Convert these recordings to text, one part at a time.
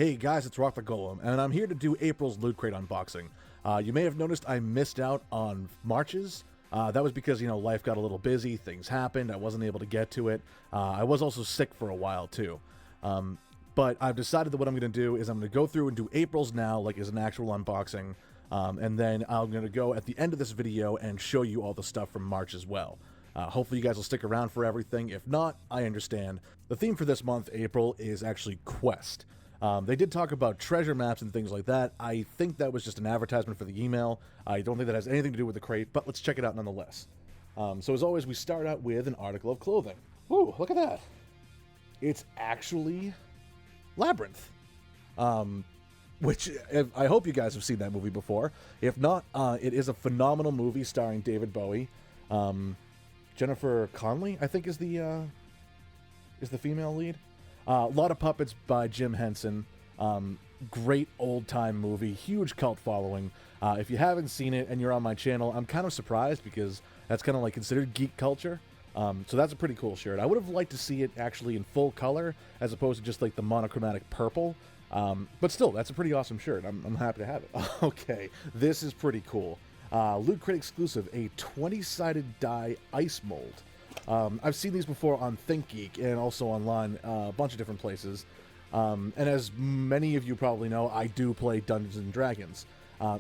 Hey guys, it's RockTheGolem, and I'm here to do April's Loot Crate unboxing. You may have noticed I missed out on March's. That was because, life got a little busy, things happened, I wasn't able to get to it. I was also sick for a while, too. But I've decided that what I'm going to do is I'm going to go through and do April's now, like as an actual unboxing, and then I'm going to go at the end of this video and show you all the stuff from March as well. Hopefully you guys will stick around for everything. If not, I understand. The theme for this month, April, is actually Quest. They did talk about treasure maps and things like that. I think that was just an advertisement for the email. I don't think that has anything to do with the crate, but let's check it out nonetheless. So as always, we start out with an article of clothing. Ooh, look at that. It's actually Labyrinth. Which, I hope you guys have seen that movie before. If not, it is a phenomenal movie starring David Bowie. Jennifer Connelly, I think, is the female lead. A lot of puppets by Jim Henson. Great old-time movie. Huge cult following. If you haven't seen it and you're on my channel, I'm kind of surprised because that's kind of like considered geek culture. So that's a pretty cool shirt. I would have liked to see it actually in full color as opposed to just like the monochromatic purple. But still, that's a pretty awesome shirt. I'm happy to have it. Okay, this is pretty cool. Loot Crate exclusive, a 20-sided die ice mold. I've seen these before on ThinkGeek and also online, a bunch of different places. And as many of you probably know, I do play Dungeons & Dragons.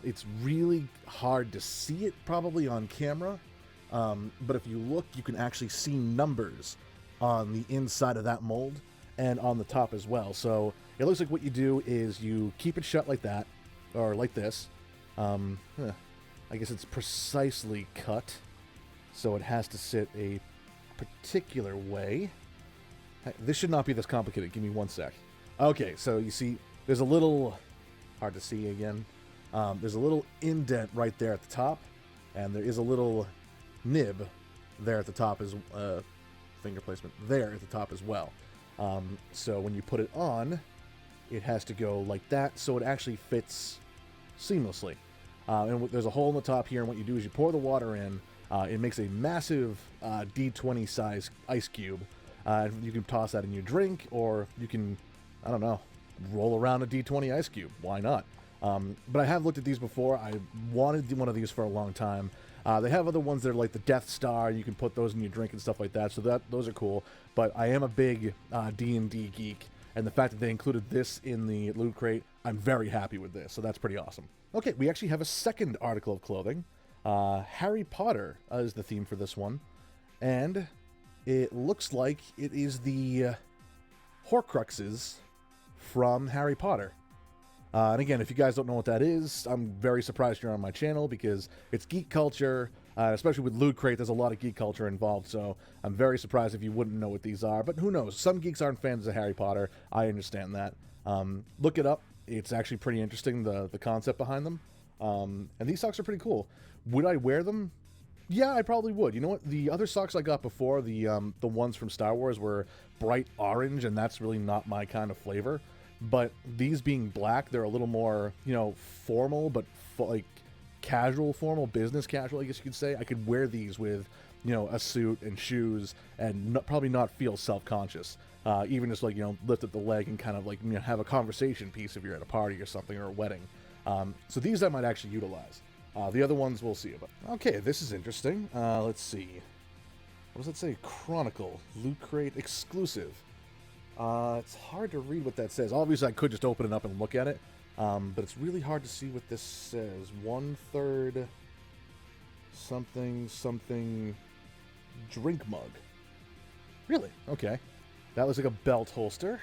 It's really hard to see it probably on camera, but if you look, you can actually see numbers on the inside of that mold and on the top as well. So it looks like what you do is you keep it shut like that, or like this. I guess it's precisely cut, so it has to sit a particular way. This should not be this complicated. Give me one sec. Okay, so you see, there's a little, hard to see again, there's a little indent right there at the top, and there is a little nib there at the top as finger placement there at the top as well. So when you put it on, it has to go like that, so it actually fits seamlessly. And there's a hole in the top here, and what you do is you pour the water in. It makes a massive D20 size ice cube. You can toss that in your drink, or you can, I don't know, roll around a D20 ice cube. Why not? But I have looked at these before. I wanted one of these for a long time. They have other ones that are like the Death Star. You can put those in your drink and stuff like that, so those are cool. But I am a big D&D geek, and the fact that they included this in the Loot Crate, I'm very happy with this, so that's pretty awesome. Okay, we actually have a second article of clothing. Harry Potter is the theme for this one, and it looks like it is the Horcruxes from Harry Potter. And again, if you guys don't know what that is, I'm very surprised you're on my channel because it's geek culture, especially with Loot Crate, there's a lot of geek culture involved, so I'm very surprised if you wouldn't know what these are, but who knows, some geeks aren't fans of Harry Potter, I understand that. Look it up, it's actually pretty interesting, the concept behind them. And these socks are pretty cool. Would I wear them? Yeah, I probably would. You know what? The other socks I got before, the ones from Star Wars, were bright orange, and that's really not my kind of flavor. But these being black, they're a little more, formal, but like casual formal, business casual, I guess you could say. I could wear these with, a suit and shoes and probably not feel self-conscious. Even just like, lift up the leg and kind of like, have a conversation piece if you're at a party or something or a wedding. So these I might actually utilize. The other ones we'll see about. Okay, this is interesting. Let's see. What does it say? Chronicle. Loot Crate exclusive. It's hard to read what that says. Obviously, I could just open it up and look at it. But it's really hard to see what this says. 1/3 something drink mug. Really? Okay. That looks like a belt holster.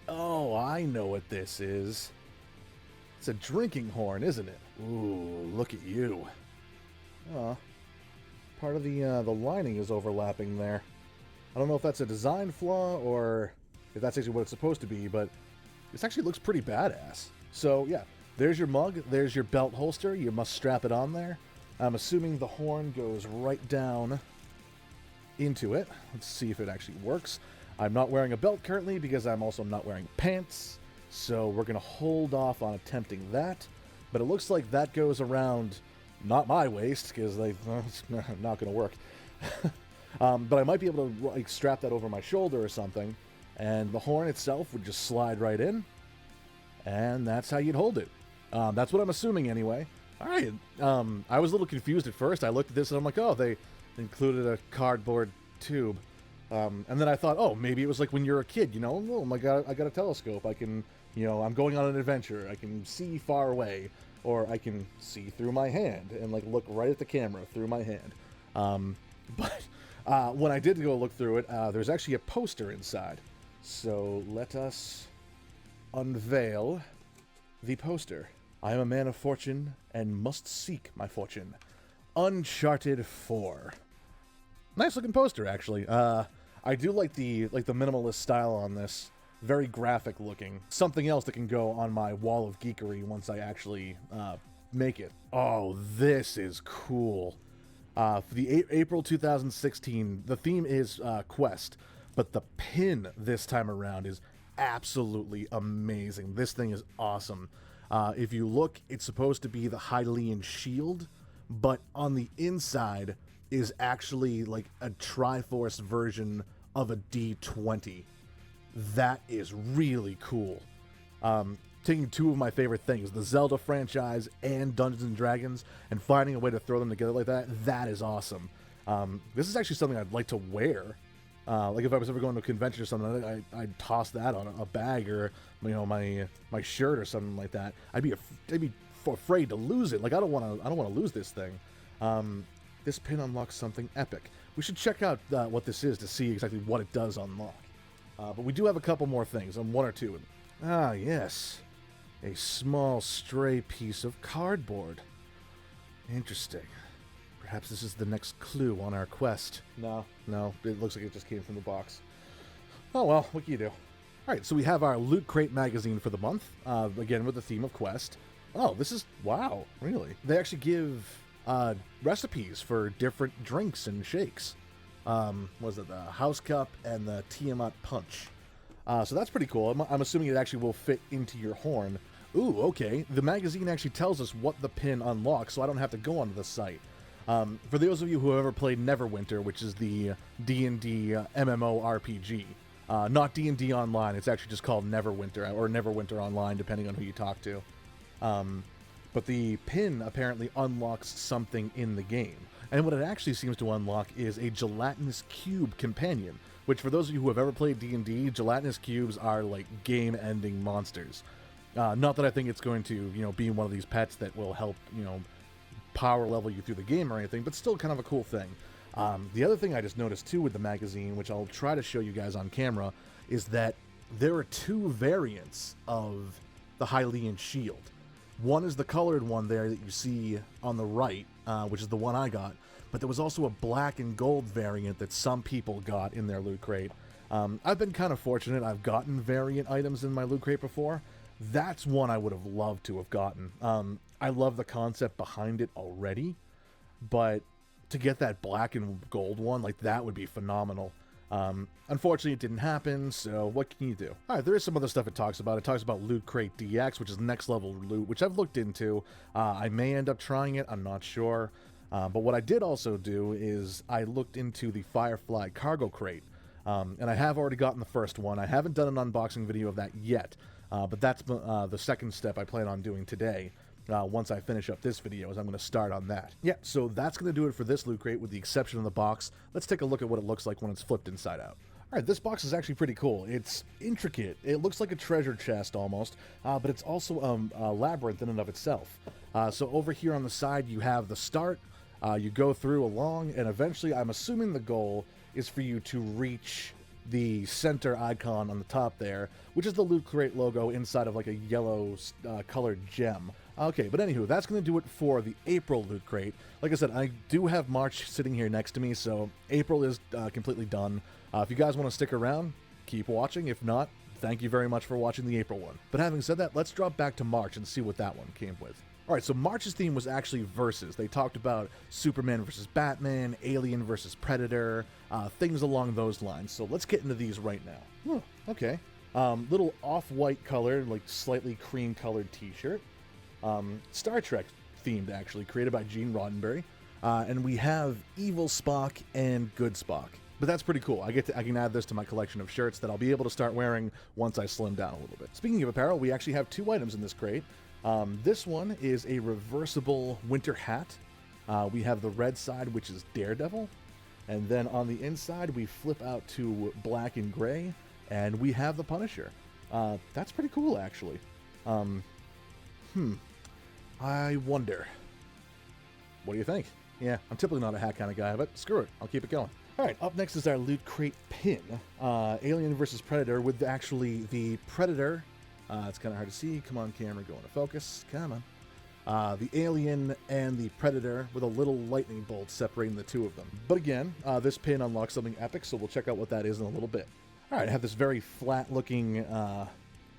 Oh, I know what this is. It's a drinking horn, isn't it? Ooh, look at you. Oh, part of the lining is overlapping there. I don't know if that's a design flaw or if that's actually what it's supposed to be, but this actually looks pretty badass. So yeah, there's your mug, there's your belt holster. You must strap it on there. I'm assuming the horn goes right down into it. Let's see if it actually works. I'm not wearing a belt currently because I'm also not wearing pants. So we're going to hold off on attempting that. But it looks like that goes around, not my waist, because it's not going to work. But I might be able to strap that over my shoulder or something. And the horn itself would just slide right in. and that's how you'd hold it. That's what I'm assuming anyway. All right. I was a little confused at first. I looked at this and I'm like, oh, they included a cardboard tube. And then I thought, oh, maybe it was like when you're a kid, you know, oh my God, I got a telescope. I can, you know, I'm going on an adventure. I can see far away, or I can see through my hand and like look right at the camera through my hand. But when I did go look through it, there's actually a poster inside. So let us unveil the poster. I am a man of fortune and must seek my fortune. Uncharted 4. Nice looking poster, actually. I do like the minimalist style on this. Very graphic looking. Something else that can go on my wall of geekery once I actually make it. Oh, this is cool. For the April 2016, the theme is Quest, but the pin this time around is absolutely amazing. This thing is awesome. If you look, it's supposed to be the Hylian shield, but on the inside is actually like a Triforce version of a D20. That is really cool. Taking two of my favorite things, the Zelda franchise and Dungeons & Dragons, and finding a way to throw them together like that, that is awesome. This is actually something I'd like to wear. Like if I was ever going to a convention or something, I'd toss that on a bag, or you know, my shirt or something like that. I'd be afraid to lose it. Like I don't want to lose this thing. This pin unlocks something epic. We should check out what this is to see exactly what it does unlock. But we do have a couple more things, one or two. Ah, yes. A small stray piece of cardboard. Interesting. Perhaps this is the next clue on our quest. No, it looks like it just came from the box. Oh well, what can you do? Alright, so we have our Loot Crate magazine for the month, again with the theme of Quest. Oh, this is, wow, really? They actually give recipes for different drinks and shakes. Was it the House Cup and the Tiamat Punch? So that's pretty cool. I'm assuming it actually will fit into your horn. Ooh, okay. The magazine actually tells us what the pin unlocks, so I don't have to go onto the site. For those of you who have ever played Neverwinter, which is the D&D MMO RPG, not D&D Online, it's actually just called Neverwinter, or Neverwinter Online, depending on who you talk to. But the pin apparently unlocks something in the game. And what it actually seems to unlock is a gelatinous cube companion, which for those of you who have ever played D&D, gelatinous cubes are like game-ending monsters. Not that I think it's going to, you know, be one of these pets that will help, you know, power level you through the game or anything, but still kind of a cool thing. The other thing I just noticed too with the magazine, which I'll try to show you guys on camera, is that there are two variants of the Hylian shield. One is the colored one there that you see on the right, which is the one I got, but there was also a black and gold variant that some people got in their Loot Crate. I've been kind of fortunate. I've gotten variant items in my Loot Crate before. That's one I would have loved to have gotten. I love the concept behind it already, but to get that black and gold one, like that would be phenomenal. Unfortunately, it didn't happen, so what can you do? Alright, there is some other stuff it talks about. It talks about Loot Crate DX, which is next level loot, which I've looked into. I may end up trying it, I'm not sure. But what I did also do is I looked into the Firefly Cargo Crate. And I have already gotten the first one. I haven't done an unboxing video of that yet. But that's the second step I plan on doing today. Once I finish up this video, is I'm going to start on that. Yeah, so that's going to do it for this Loot Crate with the exception of the box. Let's take a look at what it looks like when it's flipped inside out. Alright, this box is actually pretty cool. It's intricate. It looks like a treasure chest almost, but it's also a labyrinth in and of itself. So over here on the side you have the start. You go through along, and eventually I'm assuming the goal is for you to reach the center icon on the top there, which is the Loot Crate logo inside of like a yellow colored gem. Okay, but anywho, that's going to do it for the April Loot Crate. Like I said, I do have March sitting here next to me, so April is completely done. If you guys want to stick around, keep watching. If not, thank you very much for watching the April one. But having said that, let's drop back to March and see what that one came with. Alright, so March's theme was actually versus. They talked about Superman versus Batman, Alien versus Predator, things along those lines. So let's get into these right now. Okay. Little off-white colored, like slightly cream-colored t-shirt. Star Trek themed, actually, created by Gene Roddenberry. And we have Evil Spock and Good Spock. But that's pretty cool. I can add this to my collection of shirts that I'll be able to start wearing once I slim down a little bit. Speaking of apparel, we actually have 2 items in this crate. This one is a reversible winter hat. We have the red side, which is Daredevil. And then on the inside, we flip out to black and gray, and we have the Punisher. That's pretty cool, actually. I wonder. What do you think? Yeah, I'm typically not a hat kind of guy, but screw it. I'll keep it going. All right, up next is our Loot Crate pin. Alien versus Predator with actually the Predator. It's kind of hard to see. Come on, camera, go into focus. Come on. The Alien and the Predator with a little lightning bolt separating the 2 of them. But again, this pin unlocks something epic, so we'll check out what that is in a little bit. All right, I have this very flat-looking,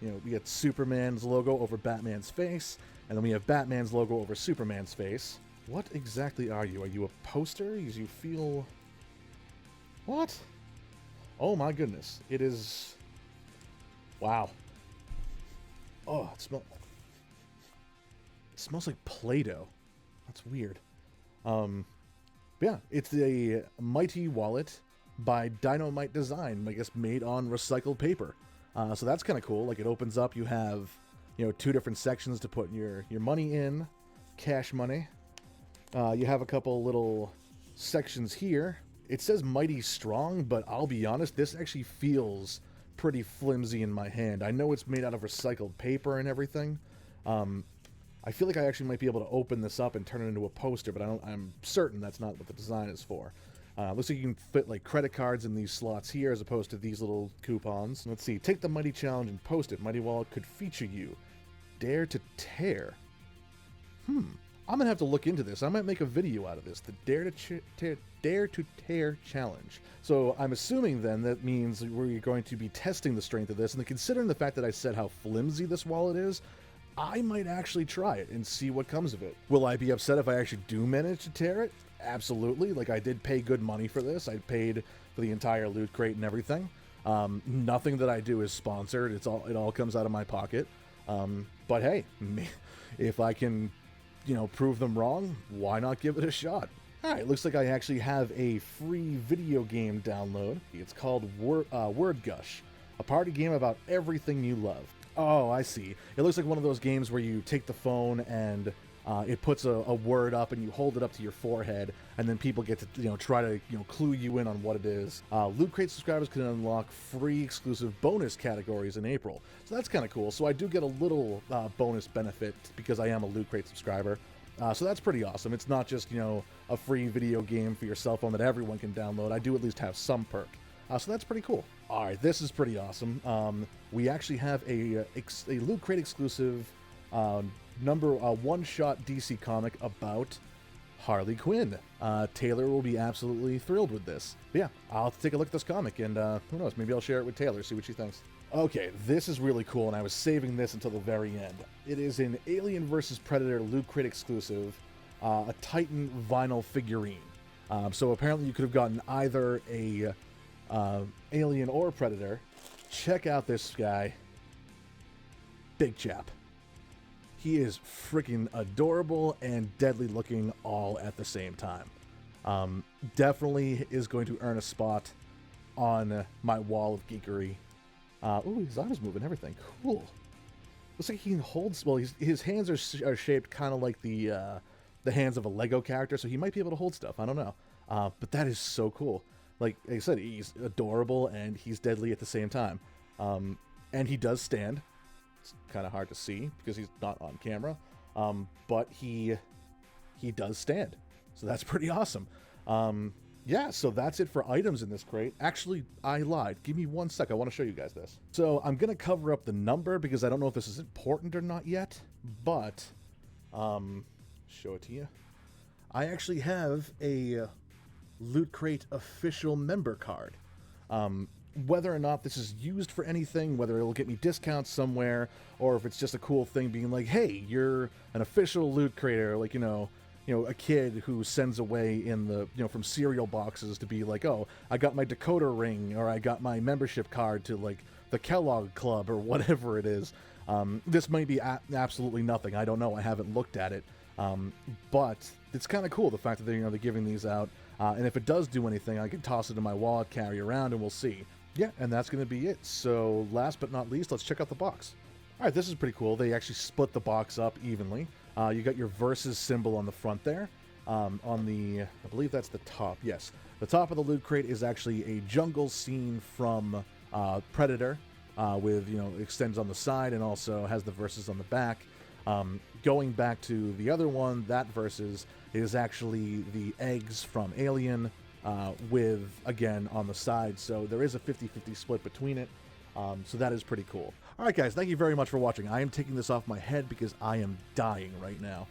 we got Superman's logo over Batman's face, and then we have Batman's logo over Superman's face. What exactly are you? Are you a poster? As you feel... What? Oh my goodness. It is... Wow. Oh, it smells like Play-Doh. That's weird. Yeah, it's a Mighty wallet by Dynamite Design, I guess made on recycled paper. So that's kind of cool. Like, it opens up, you have, 2 different sections to put your money in, cash money. You have a couple little sections here. It says Mighty Strong, but I'll be honest, this actually feels pretty flimsy in my hand. I know it's made out of recycled paper and everything. I feel like I actually might be able to open this up and turn it into a poster, but I'm certain that's not what the design is for. Looks like you can fit like credit cards in these slots here as opposed to these little coupons. Let's see. Take the Mighty Challenge and post it. Mighty Wallet could feature you. Dare to Tear. I'm going to have to look into this. I might make a video out of this. The Dare to Tear Challenge. So I'm assuming then that means we're going to be testing the strength of this. And considering the fact that I said how flimsy this wallet is, I might actually try it and see what comes of it. Will I be upset if I actually do manage to tear it? Absolutely. Like, I did pay good money for this. I paid for the entire Loot Crate and everything. Nothing that I do is sponsored. It all comes out of my pocket. But hey, if I can, prove them wrong, why not give it a shot? All right, looks like I actually have a free video game download. It's called Word Gush, a party game about everything you love. Oh, I see. It looks like one of those games where you take the phone and it puts a word up and you hold it up to your forehead, and then people get to try to clue you in on what it is. Loot Crate subscribers can unlock free exclusive bonus categories in April, so that's kind of cool. So I do get a little bonus benefit because I am a Loot Crate subscriber. So that's pretty awesome. It's not just a free video game for your cell phone that everyone can download. I do at least have some perk. So that's pretty cool. All right, this is pretty awesome. We actually have a Loot Crate exclusive one-shot DC comic about Harley Quinn. Taylor will be absolutely thrilled with this. But yeah, I'll have to take a look at this comic, and who knows, maybe I'll share it with Taylor, see what she thinks. Okay, this is really cool, and I was saving this until the very end. It is an Alien vs. Predator Loot Crate exclusive, a Titan vinyl figurine. So apparently you could have gotten either a Alien or Predator. Check out this guy. Big chap. He is freaking adorable and deadly looking all at the same time. Definitely is going to earn a spot on my wall of geekery. Ooh, his arms moving, everything. Cool. Looks like he can hold... Well, his hands are shaped kind of like the hands of a Lego character, so he might be able to hold stuff. I don't know. But that is so cool. Like I said, he's adorable and he's deadly at the same time. And he does stand. It's kind of hard to see because he's not on camera. But he does stand. So that's pretty awesome. Yeah, so that's it for items in this crate. Actually, I lied. Give me 1 sec. I want to show you guys this. So I'm going to cover up the number because I don't know if this is important or not yet. But, show it to you. I actually have a Loot Crate official member card. Whether or not this is used for anything, whether it'll get me discounts somewhere, or if it's just a cool thing being like, hey, you're an official Loot Crater, like, a kid who sends away in the, from cereal boxes to be like, oh, I got my decoder ring, or I got my membership card to, like, the Kellogg Club, or whatever it is. This might be absolutely nothing. I don't know. I haven't looked at it. But it's kind of cool, the fact that they're giving these out. And if it does do anything, I can toss it in my wallet, carry around, and we'll see. Yeah, and that's going to be it. So last but not least, let's check out the box. All right, this is pretty cool. They actually split the box up evenly. You got your versus symbol on the front there. On the, I believe that's the top. Yes, the top of the loot crate is actually a jungle scene from Predator, with, you know, extends on the side and also has the verses on the back. Going back to the other one, that versus is actually the eggs from Alien, with, again, on the side. So there is a 50-50 split between it. So that is pretty cool. All right, guys, thank you very much for watching. I am taking this off my head because I am dying right now.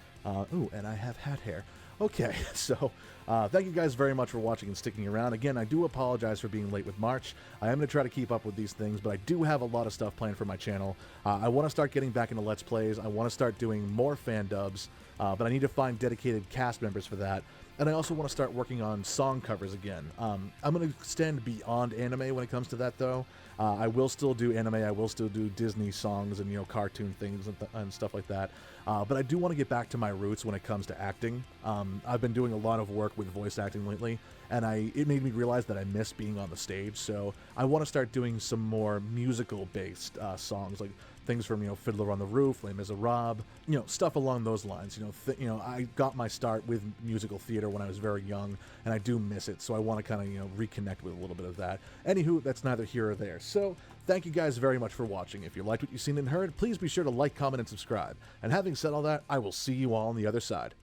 Ooh, and I have hat hair. Okay, so thank you guys very much for watching and sticking around. Again, I do apologize for being late with March. I am going to try to keep up with these things, but I do have a lot of stuff planned for my channel. I want to start getting back into Let's Plays. I want to start doing more fan dubs, but I need to find dedicated cast members for that. And I also want to start working on song covers again. I'm going to extend beyond anime when it comes to that, though. I will still do anime. I will still do Disney songs and, you know, cartoon things and stuff like that. But I do want to get back to my roots when it comes to acting. I've been doing a lot of work with voice acting lately, and it made me realize that I miss being on the stage. So I want to start doing some more musical-based songs, like things from, you know, Fiddler on the Roof, Les Miserables, you know, stuff along those lines. You know, I got my start with musical theater when I was very young, and I do miss it. So I want to kind of, you know, reconnect with a little bit of that. Anywho, that's neither here or there. So thank you guys very much for watching. If you liked what you've seen and heard, please be sure to like, comment, and subscribe. And having said all that, I will see you all on the other side.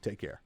Take care.